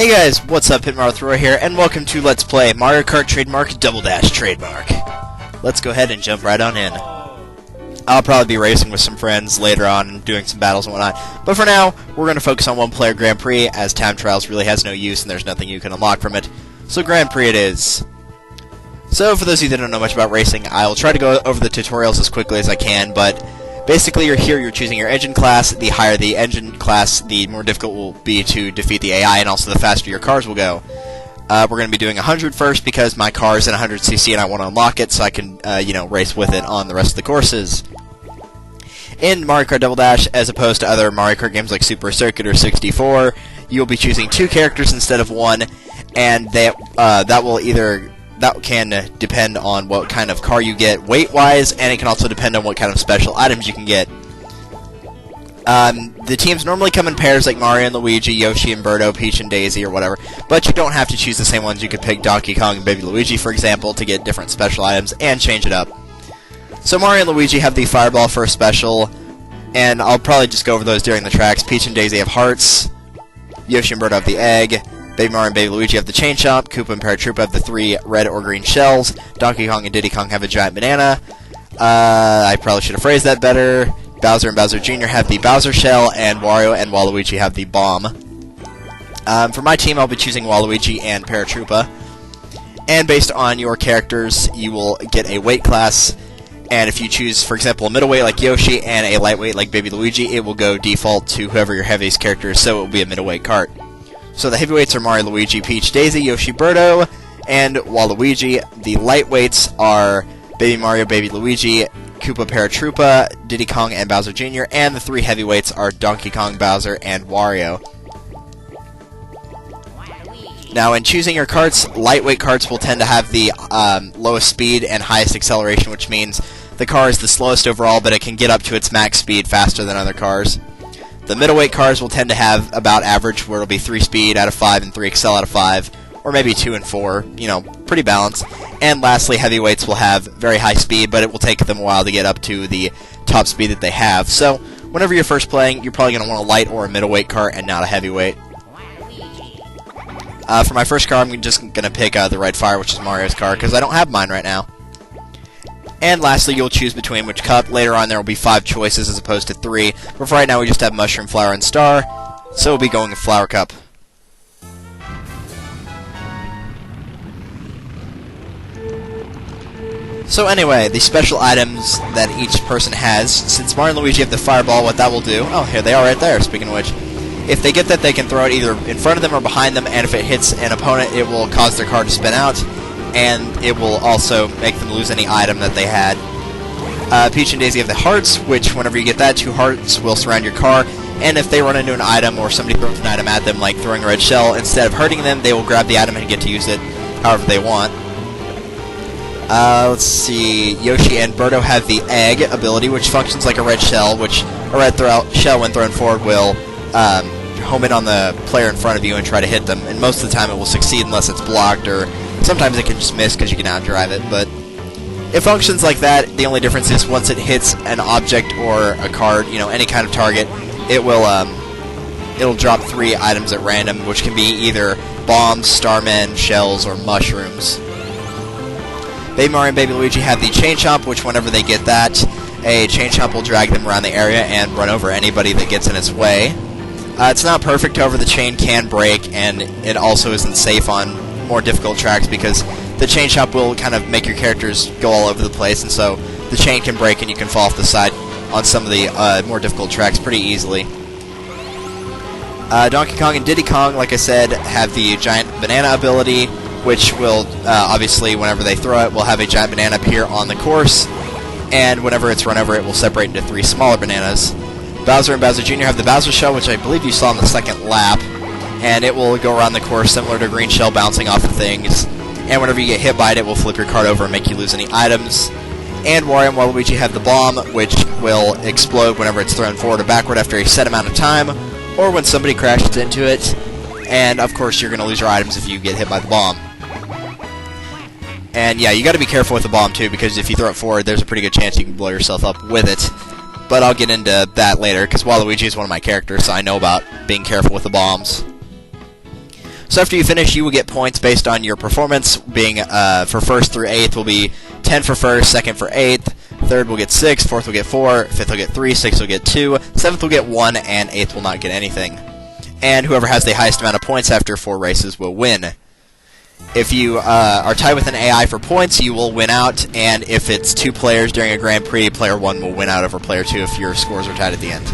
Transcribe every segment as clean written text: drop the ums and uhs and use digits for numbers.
Hey guys, what's up? Hitmarthroy here, and welcome to Let's Play Mario Kart Trademark Double Dash Trademark. Let's go ahead and jump right on in. I'll probably be racing with some friends later on and doing some battles and whatnot, but for now, we're going to focus on one-player Grand Prix, as Time Trials really has no use and there's nothing you can unlock from it. So Grand Prix it is. So for those of you that don't know much about racing, I'll try to go over the tutorials as quickly as I can, but basically, you're choosing your engine class. The higher the engine class, the more difficult it will be to defeat the AI, and also the faster your cars will go. We're going to be doing 100 first because my car is at 100cc and I want to unlock it so I can, race with it on the rest of the courses. In Mario Kart Double Dash, as opposed to other Mario Kart games like Super Circuit or 64, you'll be choosing two characters instead of one, and that can depend on what kind of car you get weight-wise, and it can also depend on what kind of special items you can get. The teams normally come in pairs like Mario and Luigi, Yoshi and Birdo, Peach and Daisy, or whatever, but you don't have to choose the same ones. You could pick Donkey Kong and Baby Luigi, for example, to get different special items and change it up. So Mario and Luigi have the Fireball for a special, and I'll probably just go over those during the tracks. Peach and Daisy have Hearts, Yoshi and Birdo have the Egg, Baby Mario and Baby Luigi have the Chain Chomp, Koopa and Paratroopa have the 3 red or green shells, Donkey Kong and Diddy Kong have a giant banana, I probably should have phrased that better, Bowser and Bowser Jr. have the Bowser shell, and Wario and Waluigi have the bomb. For my team, I'll be choosing Waluigi and Paratroopa, and based on your characters, you will get a weight class, and if you choose, for example, a middleweight like Yoshi and a lightweight like Baby Luigi, it will go default to whoever your heaviest character is, so it will be a middleweight kart. So the heavyweights are Mario, Luigi, Peach, Daisy, Yoshi, Birdo, and Waluigi. The lightweights are Baby Mario, Baby Luigi, Koopa, Paratroopa, Diddy Kong, and Bowser Jr., and the 3 heavyweights are Donkey Kong, Bowser, and Wario. Now, in choosing your karts, lightweight karts will tend to have the lowest speed and highest acceleration, which means the car is the slowest overall, but it can get up to its max speed faster than other cars. The middleweight cars will tend to have about average, where it'll be 3 speed out of 5 and 3 excel out of 5, or maybe 2 and 4, pretty balanced. And lastly, heavyweights will have very high speed, but it will take them a while to get up to the top speed that they have. So, whenever you're first playing, you're probably going to want a light or a middleweight car and not a heavyweight. For my first car, I'm just going to pick the Red Fire, which is Mario's car, because I don't have mine right now. And lastly, you'll choose between which cup. Later on, there will be 5 choices as opposed to 3. But for right now, we just have Mushroom, Flower, and Star. So we'll be going with Flower Cup. So anyway, the special items that each person has. Since Mario and Luigi have the Fireball, what that will do... Oh, here they are right there, speaking of which. If they get that, they can throw it either in front of them or behind them, and if it hits an opponent, it will cause their car to spin out. And it will also make them lose any item that they had. Peach and Daisy have the Hearts, which whenever you get that, 2 hearts will surround your car, and if they run into an item or somebody throws an item at them, like throwing a red shell, instead of hurting them, they will grab the item and get to use it however they want. Let's see, Yoshi and Birdo have the Egg ability, which functions like a red shell, which a red shell when thrown forward will home in on the player in front of you and try to hit them, and most of the time it will succeed unless it's blocked, or sometimes it can just miss because you can outdrive it, but it functions like that. The only difference is once it hits an object or a card, any kind of target, it'll drop 3 items at random, which can be either bombs, starmen, shells, or mushrooms. Baby Mario and Baby Luigi have the Chain Chomp, which whenever they get that, a Chain Chomp will drag them around the area and run over anybody that gets in its way. It's not perfect, however the chain can break, and it also isn't safe on more difficult tracks because the Chain Chomp will kind of make your characters go all over the place, and so the chain can break and you can fall off the side on some of the more difficult tracks pretty easily. Donkey Kong and Diddy Kong, like I said, have the giant banana ability, which will, obviously, whenever they throw it, will have a giant banana appear on the course, and whenever it's run over, it will separate into 3 smaller bananas. Bowser and Bowser Jr. have the Bowser Shell, which I believe you saw on the second lap, and it will go around the course similar to a green shell bouncing off of things, and whenever you get hit by it, will flip your cart over and make you lose any items. And Wario and Waluigi have the Bomb, which will explode whenever it's thrown forward or backward after a set amount of time, or when somebody crashes into it, and of course you're going to lose your items if you get hit by the bomb. And yeah, you got to be careful with the bomb too, because if you throw it forward, there's a pretty good chance you can blow yourself up with it. But I'll get into that later, because Waluigi is one of my characters, so I know about being careful with the bombs. So after you finish, you will get points based on your performance, being for 1st through 8th will be 10 for 1st, 2nd for 8th, 3rd will get 6, 4th will get 4, 5th will get 3, 6th will get 2, 7th will get 1, and 8th will not get anything. And whoever has the highest amount of points after 4 races will win. If you are tied with an AI for points, you will win out, and if it's 2 players during a Grand Prix, player 1 will win out over player 2 if your scores are tied at the end.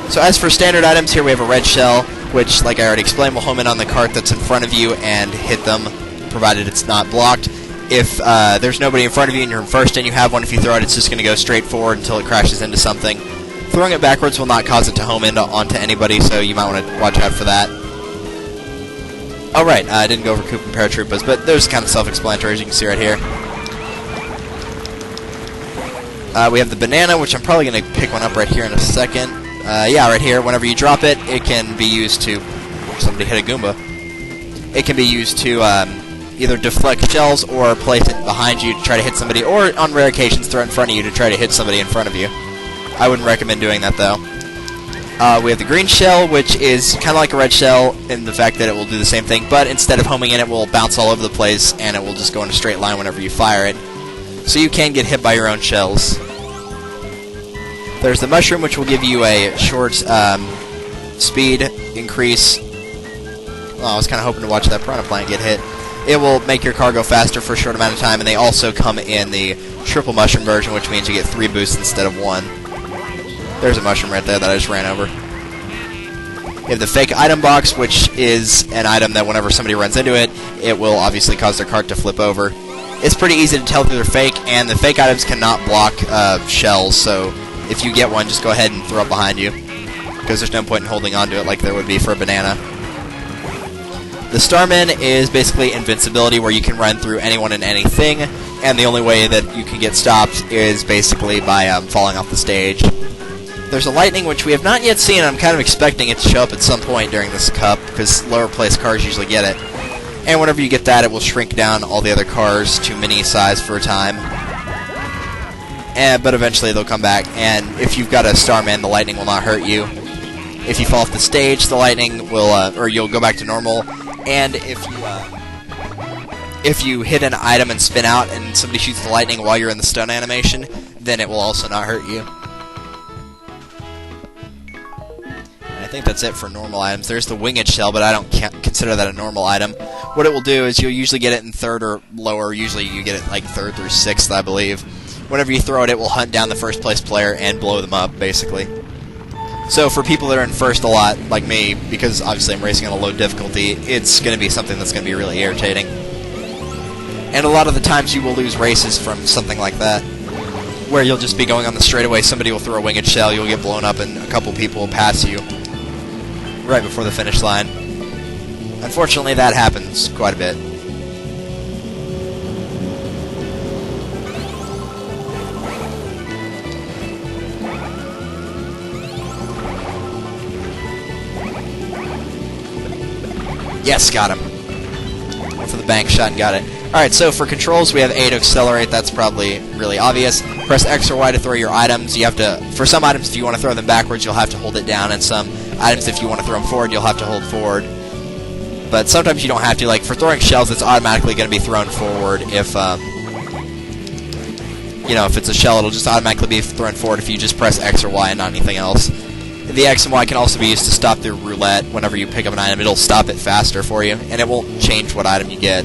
So as for standard items, here we have a red shell, which, like I already explained, will home in on the cart that's in front of you and hit them, provided it's not blocked. If there's nobody in front of you and you're in first and you have one, if you throw it, it's just going to go straight forward until it crashes into something. Throwing it backwards will not cause it to home in onto anybody, so you might want to watch out for that. Alright, I didn't go over Coop and Paratroopas, but those are kind of self-explanatory, as you can see right here. We have the banana, which I'm probably going to pick one up right here in a second. Yeah, right here. Whenever you drop it, it can be used to... Somebody hit a Goomba. It can be used to either deflect shells or place it behind you to try to hit somebody, or on rare occasions throw it in front of you to try to hit somebody in front of you. I wouldn't recommend doing that, though. We have the green shell, which is kind of like a red shell in the fact that it will do the same thing, but instead of homing in, it will bounce all over the place, and it will just go in a straight line whenever you fire it. So you can get hit by your own shells. There's the mushroom, which will give you a short speed increase. Well, I was kind of hoping to watch that piranha plant get hit. It will make your car go faster for a short amount of time, and they also come in the triple mushroom version, which means you get 3 boosts instead of 1. There's a mushroom right there that I just ran over. You have the fake item box, which is an item that whenever somebody runs into it, it will obviously cause their cart to flip over. It's pretty easy to tell if they're fake, and the fake items cannot block shells, so if you get one, just go ahead and throw it behind you, because there's no point in holding onto it like there would be for a banana. The Starman is basically invincibility, where you can run through anyone and anything, and the only way that you can get stopped is basically by falling off the stage. There's a lightning, which we have not yet seen, and I'm kind of expecting it to show up at some point during this cup, because lower placed cars usually get it. And whenever you get that, it will shrink down all the other cars to mini size for a time. But eventually they'll come back, and if you've got a Starman, the lightning will not hurt you. If you fall off the stage, the lightning will, or you'll go back to normal. And if you hit an item and spin out, and somebody shoots the lightning while you're in the stun animation, then it will also not hurt you. I think that's it for normal items. There's the winged shell, but I don't consider that a normal item. What it will do is you'll usually get it in 3rd or lower. Usually you get it like 3rd through 6th, I believe. Whenever you throw it, it will hunt down the first place player and blow them up, basically. So for people that are in first a lot, like me, because obviously I'm racing on a low difficulty, it's going to be something that's going to be really irritating. And a lot of the times you will lose races from something like that, where you'll just be going on the straightaway, somebody will throw a winged shell, you'll get blown up, and a couple people will pass you right before the finish line. Unfortunately, that happens quite a bit. Yes, got him. Went for the bank shot and got it. Alright, so for controls, we have A to accelerate. That's probably really obvious. Press X or Y to throw your items. You have to, for some items, if you want to throw them backwards, you'll have to hold it down, and some items, if you want to throw them forward, you'll have to hold forward. But sometimes you don't have to. Like, for throwing shells, it's automatically going to be thrown forward. If, you know, if it's a shell, it'll just automatically be thrown forward if you just press X or Y and not anything else. The X and Y can also be used to stop the roulette. Whenever you pick up an item, it'll stop it faster for you, and it won't change what item you get.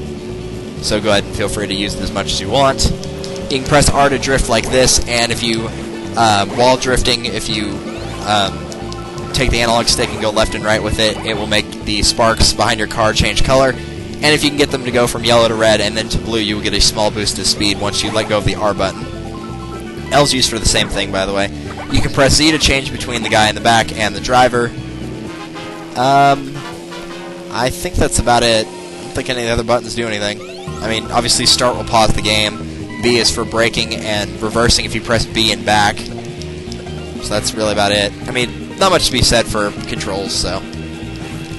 So go ahead and feel free to use it as much as you want. You can press R to drift like this, and if you, while drifting, if you take the analog stick and go left and right with it, it will make the sparks behind your car change color. And if you can get them to go from yellow to red and then to blue, you will get a small boost of speed once you let go of the R button. L's used for the same thing, by the way. You can press Z to change between the guy in the back and the driver. I think that's about it. I don't think any of the other buttons do anything. I mean, obviously start will pause the game. B is for braking and reversing if you press B and back. So that's really about it. I mean, not much to be said for controls, so.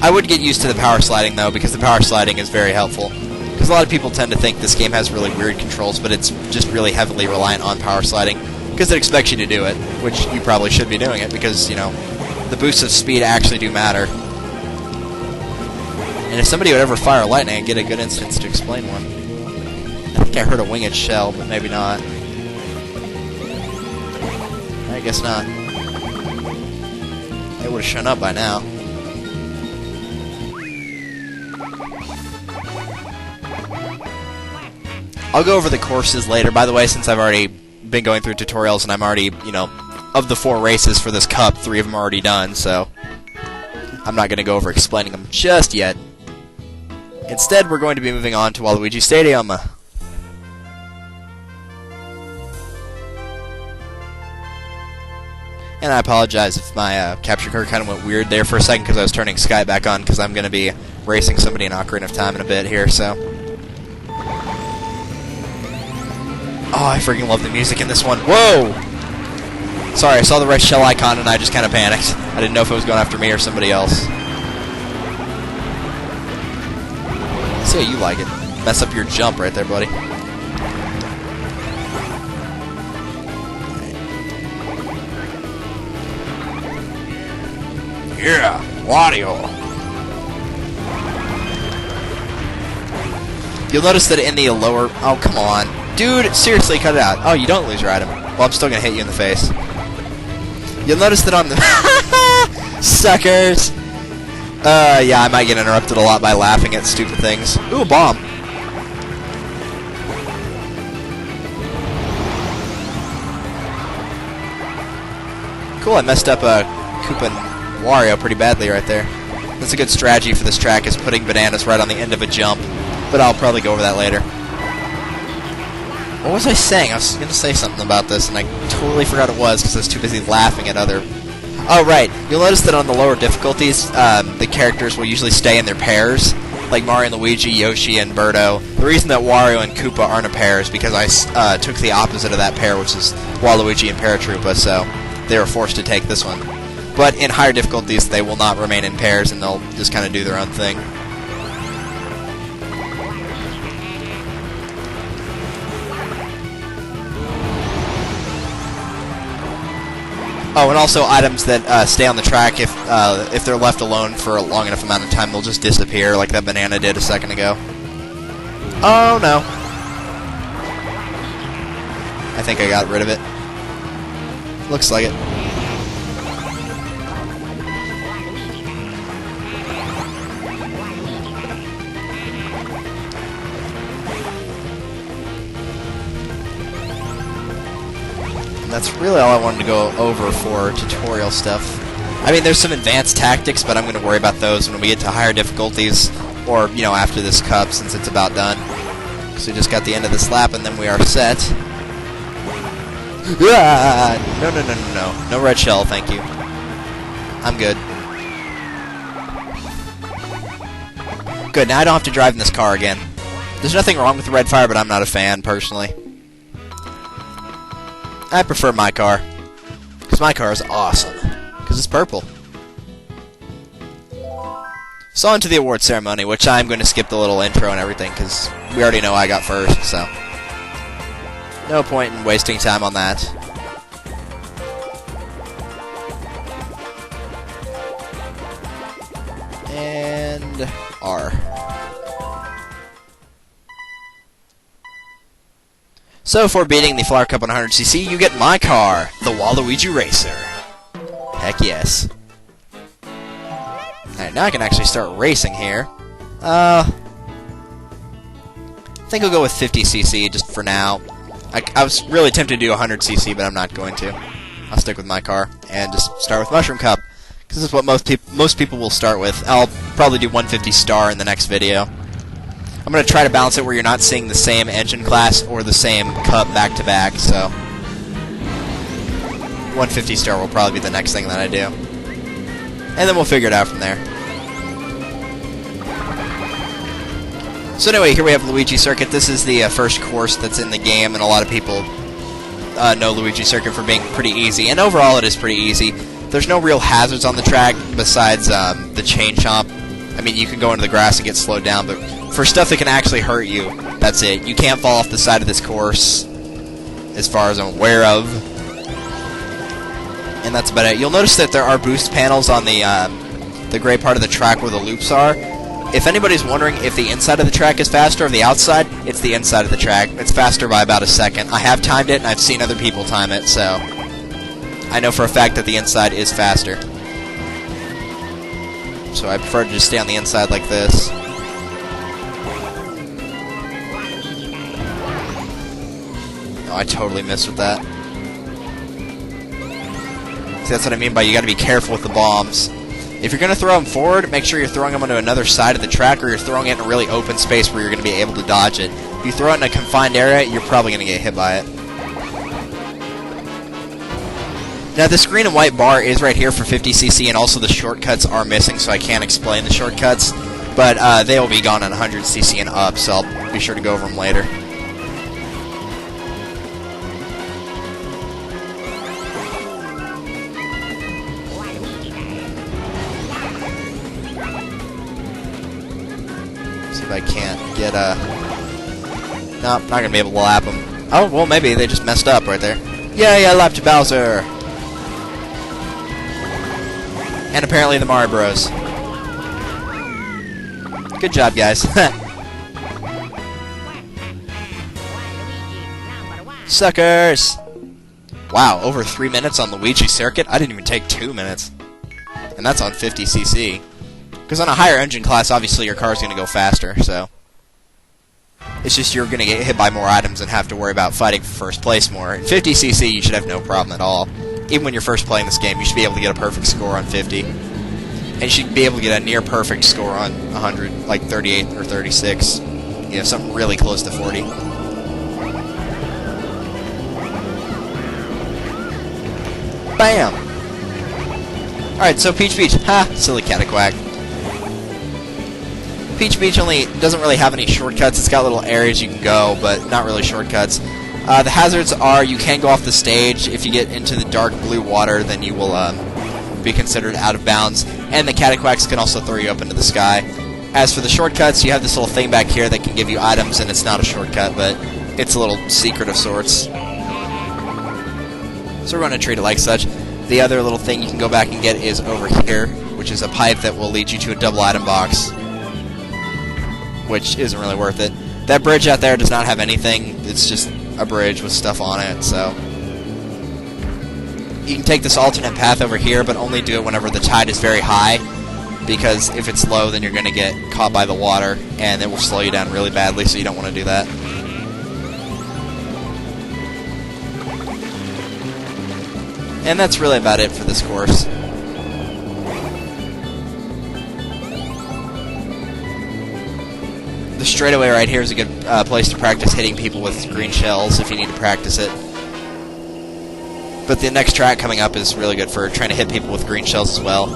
I would get used to the power sliding, though, because the power sliding is very helpful. Because a lot of people tend to think this game has really weird controls, but it's just really heavily reliant on power sliding. Because it expects you to do it, which you probably should be doing it, because, you know, the boosts of speed actually do matter. And if somebody would ever fire lightning, I'd get a good instance to explain one. I think I heard a winged shell, but maybe not. I guess not. They would have shown up by now. I'll go over the courses later, by the way, since I've already been going through tutorials and I'm already, you know, of the 4 races for this cup, 3 of them are already done, so I'm not going to go over explaining them just yet. Instead, we're going to be moving on to Waluigi Stadium. And I apologize if my capture card kind of went weird there for a second because I was turning Sky back on because I'm going to be racing somebody in Ocarina of Time in a bit here, so. Oh, I freaking love the music in this one. Whoa! Sorry, I saw the red shell icon and I just kind of panicked. I didn't know if it was going after me or somebody else. Let's see how you like it. Mess up your jump right there, buddy. Yeah, Wario. You'll notice that in the lower... Oh, come on. Dude, seriously, cut it out. Oh, you don't lose your item. Well, I'm still going to hit you in the face. You'll notice that on the... Suckers! Yeah, I might get interrupted a lot by laughing at stupid things. Ooh, a bomb. Cool, I messed up Koopa and Wario pretty badly right there. That's a good strategy for this track, is putting bananas right on the end of a jump. But I'll probably go over that later. What was I saying? I was going to say something about this, and I totally forgot it was because I was too busy laughing at other... Oh, right. You'll notice that on the lower difficulties, the characters will usually stay in their pairs, like Mario and Luigi, Yoshi, and Birdo. The reason that Wario and Koopa aren't a pair is because I took the opposite of that pair, which is Waluigi and Paratroopa, so they were forced to take this one. But in higher difficulties, they will not remain in pairs, and they'll just kind of do their own thing. Oh, and also items that stay on the track, if they're left alone for a long enough amount of time, they'll just disappear, like that banana did a second ago. Oh, no. I think I got rid of it. Looks like it. That's really all I wanted to go over for tutorial stuff. I mean, there's some advanced tactics, but I'm going to worry about those when we get to higher difficulties, or, you know, after this cup, since it's about done. So we just got the end of this lap, and then we are set. No. No red shell, thank you. I'm good. Good, now I don't have to drive in this car again. There's nothing wrong with the red fire, but I'm not a fan, personally. I prefer my car, because my car is awesome, because it's purple. So on to the award ceremony, which I'm going to skip the little intro and everything, because we already know I got first, so no point in wasting time on that. And R. So for beating the Flower Cup on 100cc, you get my car, the Waluigi Racer. Heck yes. Alright, now I can actually start racing here. I think I'll go with 50cc just for now. I was really tempted to do 100cc, but I'm not going to. I'll stick with my car and just start with Mushroom Cup, because this is what most people will start with. I'll probably do 150 star in the next video. I'm going to try to balance it where you're not seeing the same engine class or the same cup back-to-back, so 150 star will probably be the next thing that I do. And then we'll figure it out from there. So anyway, here we have Luigi Circuit. This is the first course that's in the game, and a lot of people know Luigi Circuit for being pretty easy. And overall, it is pretty easy. There's no real hazards on the track besides the chain chomp. I mean, you can go into the grass and get slowed down, but for stuff that can actually hurt you, that's it. You can't fall off the side of this course, as far as I'm aware of. And that's about it. You'll notice that there are boost panels on the gray part of the track where the loops are. If anybody's wondering if the inside of the track is faster or the outside, it's the inside of the track. It's faster by about a second. I have timed it, and I've seen other people time it, so I know for a fact that the inside is faster. So I prefer to just stay on the inside like this. Oh, I totally missed with that. See, that's what I mean by you gotta be careful with the bombs. If you're going to throw them forward, make sure you're throwing them onto another side of the track, or you're throwing it in a really open space where you're going to be able to dodge it. If you throw it in a confined area, you're probably going to get hit by it. Now, the green and white bar is right here for 50cc, and also the shortcuts are missing, so I can't explain the shortcuts. But they will be gone on 100cc and up, so I'll be sure to go over them later. See if I can't get nope, not gonna be able to lap them. Oh, well, maybe they just messed up right there. Yay, I lapped Bowser! And apparently the Mario Bros. Good job, guys. Suckers! Wow, over 3 minutes on Luigi Circuit? I didn't even take 2 minutes. And that's on 50cc. Because on a higher engine class, obviously your car's going to go faster, so... It's just you're going to get hit by more items and have to worry about fighting for first place more. In 50cc, you should have no problem at all. Even when you're first playing this game, you should be able to get a perfect score on 50. And you should be able to get a near-perfect score on 100, like 38 or 36. You know, something really close to 40. Bam! Alright, so Peach Beach. Ha! Silly Cataquack. Peach Beach only doesn't really have any shortcuts. It's got little areas you can go, but not really shortcuts. The hazards are you can go off the stage. If you get into the dark blue water, then you will be considered out of bounds. And the Cataquacks can also throw you up into the sky. As for the shortcuts, you have this little thing back here that can give you items, and it's not a shortcut, but it's a little secret of sorts. So we're going to treat it like such. The other little thing you can go back and get is over here, which is a pipe that will lead you to a double item box, which isn't really worth it. That bridge out there does not have anything. It's just a bridge with stuff on it, so... You can take this alternate path over here, but only do it whenever the tide is very high, because if it's low, then you're going to get caught by the water, and it will slow you down really badly, so you don't want to do that. And that's really about it for this course. The straightaway right here is a good place to practice hitting people with green shells if you need to practice it. But the next track coming up is really good for trying to hit people with green shells as well.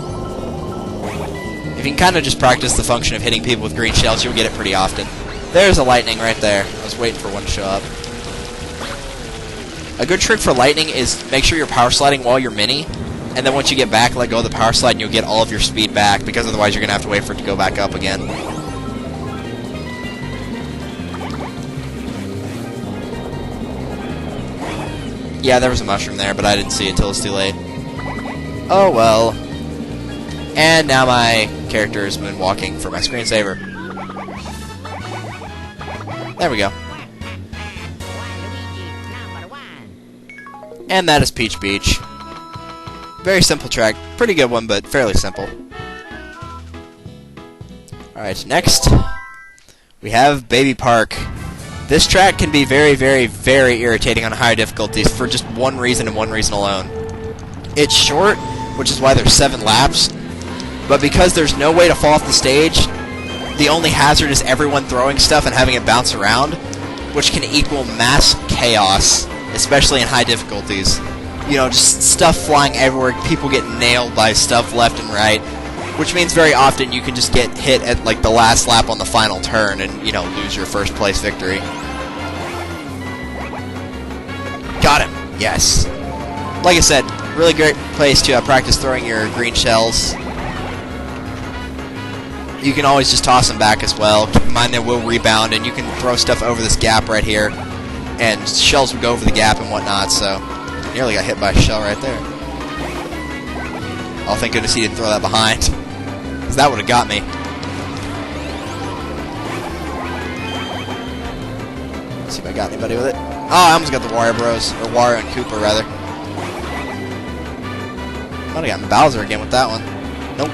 If you can kind of just practice the function of hitting people with green shells, you'll get it pretty often. There's a lightning right there. I was waiting for one to show up. A good trick for lightning is make sure you're power sliding while you're mini, and then once you get back, let go of the power slide and you'll get all of your speed back, because otherwise you're going to have to wait for it to go back up again. Yeah, there was a mushroom there, but I didn't see it till it's too late. Oh well. And now my character is moonwalking for my screensaver. There we go. And that is Peach Beach. Very simple track. Pretty good one, but fairly simple. Alright, next we have Baby Park. This track can be very, very, very irritating on higher difficulties for just one reason and one reason alone. It's short, which is why there's 7 laps, but because there's no way to fall off the stage, the only hazard is everyone throwing stuff and having it bounce around, which can equal mass chaos, especially in high difficulties. You know, just stuff flying everywhere, people get nailed by stuff left and right, which means very often you can just get hit at, like, the last lap on the final turn and, you know, lose your first place victory. Got him! Yes. Like I said, really great place to practice throwing your green shells. You can always just toss them back as well. Keep in mind they will rebound, and you can throw stuff over this gap right here, and shells will go over the gap and whatnot, so... Nearly got hit by a shell right there. Oh, thank goodness he didn't throw that behind. Because that would have got me. Let's see if I got anybody with it. Oh, I almost got the Wario Bros. Or Wario and Koopa, rather. Might have gotten Bowser again with that one. Nope.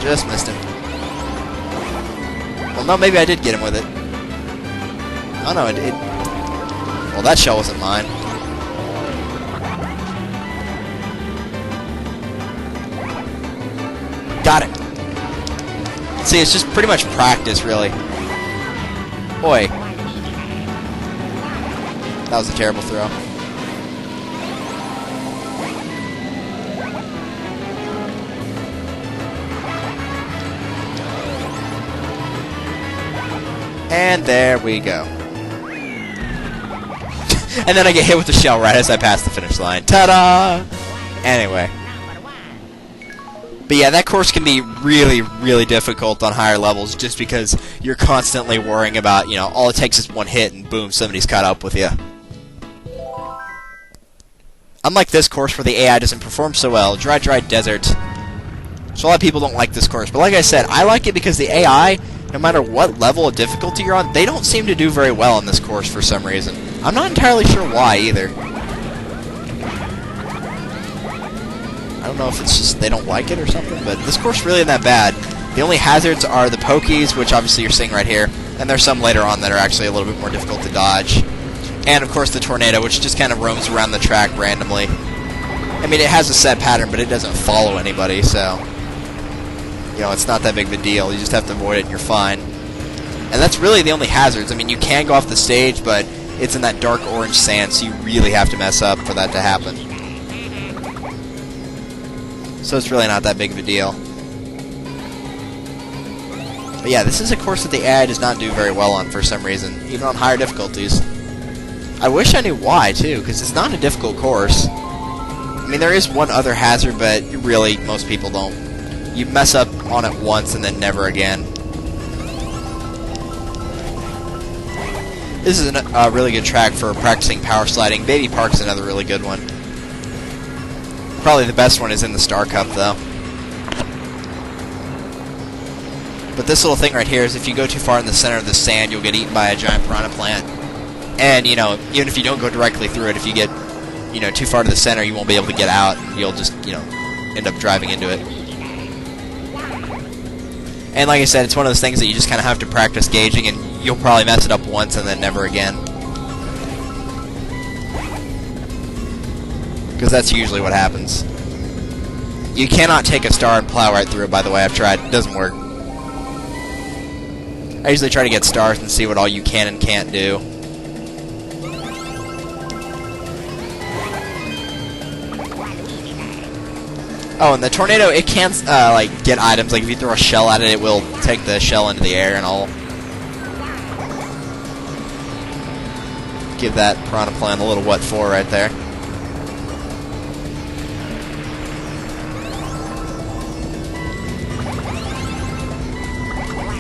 Just missed him. Well, no, maybe I did get him with it. Oh, no, it... Well, that shell wasn't mine. Got it. See, it's just pretty much practice, really. Boy. That was a terrible throw. And there we go. And then I get hit with the shell right as I pass the finish line. Ta-da! Anyway. But yeah, that course can be really, really difficult on higher levels just because you're constantly worrying about, you know, all it takes is one hit and boom, somebody's caught up with you. Unlike this course where the AI doesn't perform so well, Dry Desert. So a lot of people don't like this course. But like I said, I like it because the AI, no matter what level of difficulty you're on, they don't seem to do very well on this course for some reason. I'm not entirely sure why either. I don't know if it's just they don't like it or something, but this course really isn't that bad. The only hazards are the pokies, which obviously you're seeing right here, and there's some later on that are actually a little bit more difficult to dodge. And, of course, the tornado, which just kind of roams around the track randomly. I mean, it has a set pattern, but it doesn't follow anybody, so... You know, it's not that big of a deal. You just have to avoid it and you're fine. And that's really the only hazards. I mean, you can go off the stage, but it's in that dark orange sand, so you really have to mess up for that to happen. So it's really not that big of a deal. But yeah, this is a course that the AI does not do very well on for some reason, even on higher difficulties. I wish I knew why, too, because it's not a difficult course. I mean, there is one other hazard, but really, most people don't. You mess up on it once and then never again. This is a really good track for practicing power sliding. Baby Park's another really good one. Probably the best one is in the Star Cup, though. But this little thing right here is if you go too far in the center of the sand, you'll get eaten by a giant piranha plant. And, you know, even if you don't go directly through it, if you get, you know, too far to the center, you won't be able to get out. You'll just, you know, end up driving into it. And like I said, it's one of those things that you just kind of have to practice gauging, and you'll probably mess it up once and then never again. Because that's usually what happens. You cannot take a star and plow right through it, by the way. I've tried. It doesn't work. I usually try to get stars and see what all you can and can't do. Oh, and the tornado, it can, like, get items. Like, if you throw a shell at it, it will take the shell into the air and all. Give that piranha plant a little what for right there.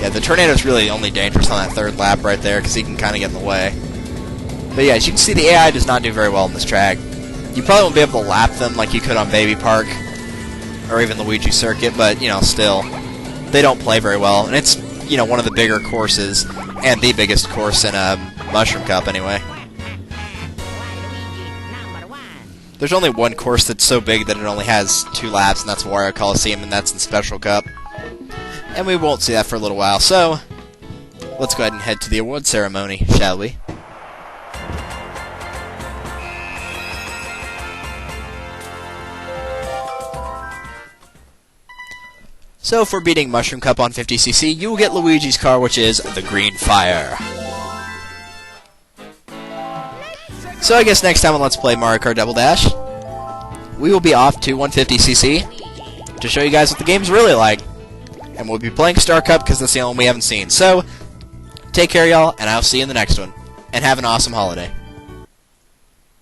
Yeah, the tornado's really only dangerous on that third lap right there, because he can kind of get in the way. But yeah, as you can see, the AI does not do very well on this track. You probably won't be able to lap them like you could on Baby Park, or even Luigi Circuit, but, you know, still, they don't play very well. And it's, you know, one of the bigger courses, and the biggest course in a Mushroom Cup, anyway. There's only one course that's so big that it only has 2 laps, and that's Wario Coliseum, and that's in Special Cup. And we won't see that for a little while, so let's go ahead and head to the award ceremony, shall we? So for beating Mushroom Cup on 50cc, you will get Luigi's car, which is the Green Fire. So I guess next time on Let's Play Mario Kart Double Dash, we will be off to 150cc to show you guys what the game's really like. And we'll be playing Star Cup because that's the only one we haven't seen. So, take care, y'all, and I'll see you in the next one. And have an awesome holiday.